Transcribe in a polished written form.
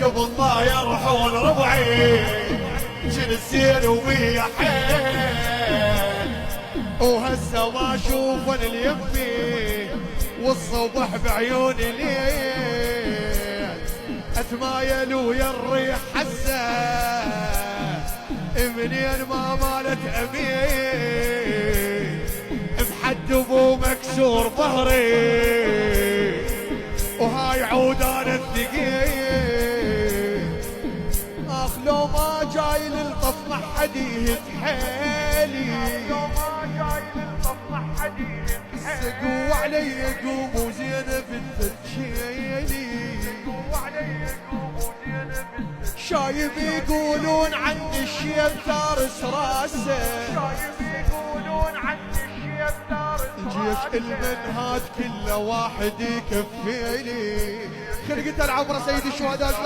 قبل ما يرحون ربعي جنسين وبيا حيل، وهسه ما اشوف انا اليمي والصبح بعيوني ليل، اتمايل ويا الريح حسه منين ما مالت امين، بحد ابو مكسور ظهري وهاي عودان الثقيل، اخ لو ما جاي للطف ما حد يتحيلي، لو ما جاي للطف ما حد يتحيلي، سقوا علي قوم وزينب التجيلي، سقوا علي قوم وزينب التجيلي، شايب يقولون عني الشيب دارس راسه، شايب يقولون عني الشيب دارس راسه، الجيش المنهاج كله واحد يكفيلي، خلقت العبره سيد الشهداء.